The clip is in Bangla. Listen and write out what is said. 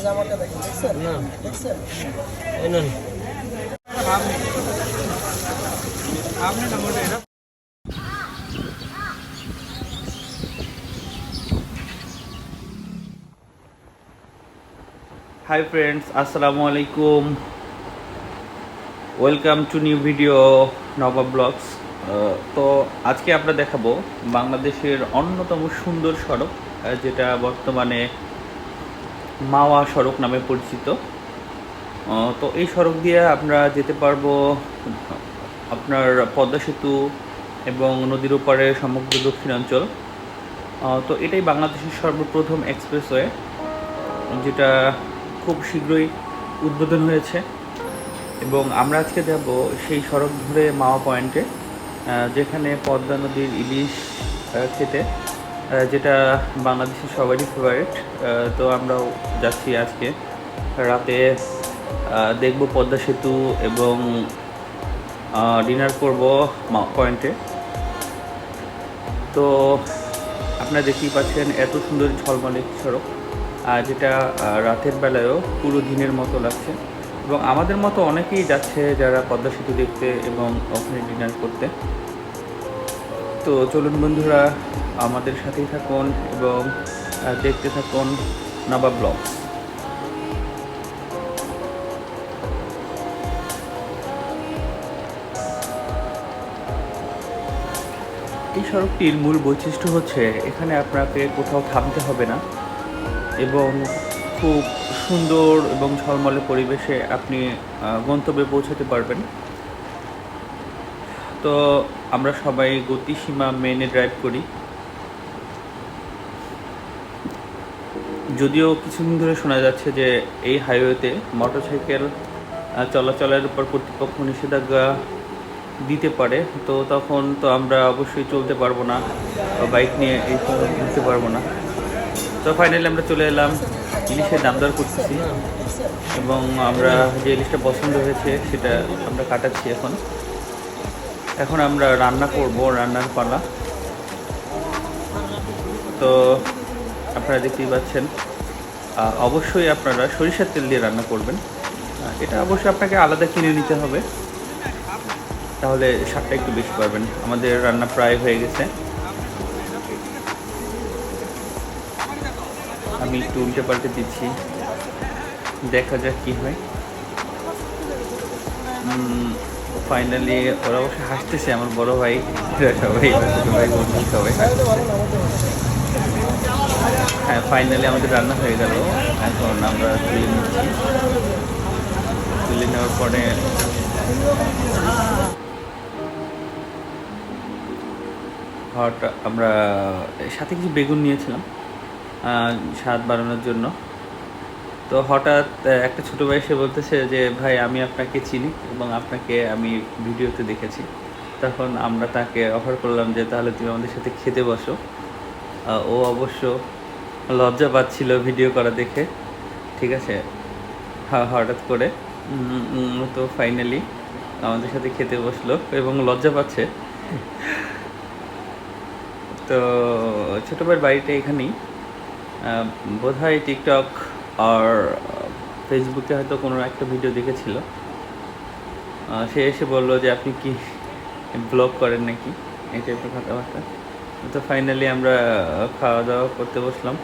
জামাটা দেখেন, দেখছেন? না দেখছেন? এই নেন। হাই ফ্রেন্ডস, আসসালামু আলাইকুম। Welcome to new video Nawab blogs. তো আজকে আমরা দেখাবো বাংলাদেশের অন্যতম সুন্দর সড়ক, যেটা বর্তমানে মাওয়া সড়ক নামে পরিচিত। তো এই সড়ক দিয়ে আমরা যেতে পারবো আপনার পদ্মা সেতু এবং নদীর ওপারে সমগ্র দক্ষিণাঞ্চল। তো এটাই বাংলাদেশের সর্বপ্রথম এক্সপ্রেসওয়ে, যেটা খুব শীঘ্রই উদ্বোধন হয়েছে। এবং আমরা আজকে যাব সেই সড়ক ধরে মাওয়া পয়েন্টে, যেখানে পদ্মা নদীর ইলিশ খেতে, যেটা বাংলাদেশের সবারই ফেভারিট। তো আমরাও যাচ্ছি আজকে রাতে, দেখব পদ্মা সেতু এবং ডিনার করব মাওয়া পয়েন্টে। তো আপনারা দেখতেই পাচ্ছেন এত সুন্দর ঝলমলে সড়ক, যেটা রাতের বেলায়ও পুরো দিনের মতো লাগছে। এবং আমাদের মতো অনেকেই যাচ্ছে যারা পদ্মা সেতু দেখতে এবং ওখানে ডিনার করতে। তো চলুন বন্ধুরা, আমাদের সাথেই থাকুন এবং দেখতে থাকুন নবাব ব্লগস। এই সড়কটির মূল বৈশিষ্ট্য হচ্ছে এখানে আপনাকে কোথাও থামতে হবে না এবং খুব সুন্দর এবং ঝলমলে পরিবেশে আপনি গন্তব্যে পৌঁছাতে পারবেন। তো আমরা সবাই গতিসীমা মেনে ড্রাইভ করি, যদিও কিছুদিন ধরে শোনা যাচ্ছে যে এই হাইওয়েতে মোটরসাইকেল চলাচলের উপর কর্তৃপক্ষ নিষেধাজ্ঞা দিতে পারে। তো তখন তো আমরা অবশ্যই চলতে পারবো না, বাইক নিয়ে এই সময় ঘুরতে পারবো না। তো ফাইনালি আমরা চলে এলাম, ইলিশের দাম দর করতেছি এবং আমরা যে ইলিশটা পছন্দ হয়েছে সেটা আমরা কাটাচ্ছি। এখন আমরা রান্না করব, রান্নার পালা। তো আপনারা দেখতেই পাচ্ছেন, অবশ্যই আপনারা সরিষার তেল দিয়ে রান্না করবেন। এটা অবশ্যই আপনাকে আলাদা কিনে নিতে হবে, তাহলে স্বাদটা একটু বেশি পাবেন। আমাদের রান্না প্রায় হয়ে গেছে, আমি একটু উল্টে পাল্টে দিচ্ছি, দেখা যাক কি হয়। ফাইনালি ওরা অবশ্য হাসতেছে, আমার বড় ভাই, সবাই ছোটো ভাই বন্ধু সবাই। হ্যাঁ, ফাইনালি আমাদের রান্না হয়ে গেল। এখন আমরা তুলে নিচ্ছি, তুলে নেওয়ার পরে আমরা সাথে কিছু বেগুন নিয়েছিলাম স্বাদ বাড়ানোর জন্য। তো হঠাৎ একটা ছোটো ভাই এসে বলতেছে যে ভাই, আমি আপনাকে চিনি এবং আপনাকে আমি ভিডিওতে দেখেছি। তখন আমরা তাকে অফার করলাম যে তাহলে তুমি আমাদের সাথে খেতে বসো। ও অবশ্য লজ্জা পাচ্ছিল ভিডিও করা দেখে, ঠিক আছে, হঠাৎ করে। তো ফাইনালি আমাদের সাথে খেতে বসলো এবং লজ্জা পাচ্ছে। তো ছোটো ভাইয়ের বাড়িটা এখানেই, বোধহয় টিকটক আর ফেসবুকে হয়তো কোনো একটা ভিডিও দেখেছিল। সে এসে বললো যে আপনি কি ব্লগ করেন নাকি, এই টাইপের কথাবার্তা। তো ফাইনালি আমরা খাওয়া দাওয়া করতে বসলাম।